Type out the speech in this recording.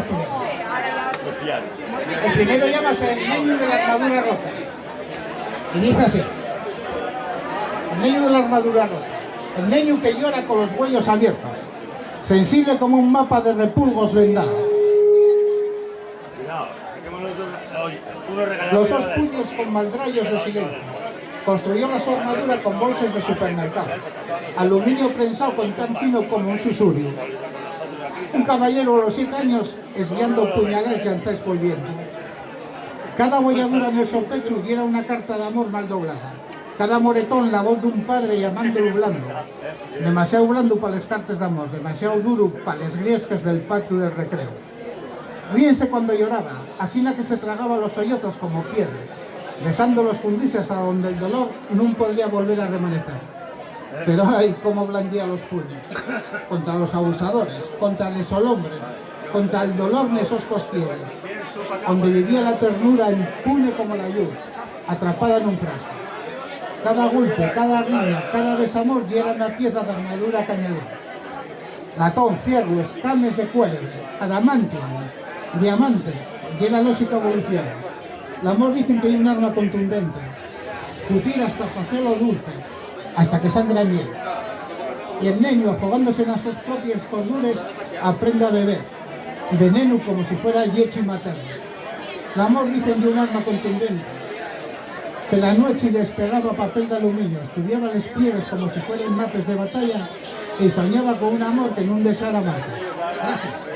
tenemos primero. El primero llámase el Neño de la armadura rota. Y dice así: el Neño de la armadura rota. El Neño que llora con los huellos abiertos, sensible como un mapa de repulgos vendado. Los dos puños con maldrayos de silencio. Construyó la su armadura con bolsas de supermercado. Aluminio prensado con tan fino como un susurio. Un caballero a los 7 años esviando puñaladas y anzés volviendo. Cada bolladura en el pecho diera una carta de amor mal doblada. Cada moretón la voz de un padre llamándolo blando. Demasiado blando para las cartas de amor, demasiado duro para las griescas del patio del recreo. Ríense cuando lloraba, así la que se tragaba los sollozos como piedras, besando los fundises a donde el dolor no podría volver a remanecer. Pero ay, cómo blandía los puños, contra los abusadores, contra los hombres, contra el dolor de esos costilleros, donde vivía la ternura impune como la luz, atrapada en un frasco. Cada golpe, cada riña, cada desamor ya era una pieza de armadura cañadura. Latón, fierro, escames de cuélebre, adamantium, diamante, y la lógica evolución. El amor dicen que hay un arma contundente, cutir hasta hacerlo dulce, hasta que sangra miel. Y el niño, afogándose en sus propias corduras, aprende a beber, veneno como si fuera leche materna. El amor dicen de un arma contundente, que la noche despegaba papel de aluminio, estudiaba los pliegues como si fueran mapes de batalla y soñaba con un amor que no deseara más. Gracias.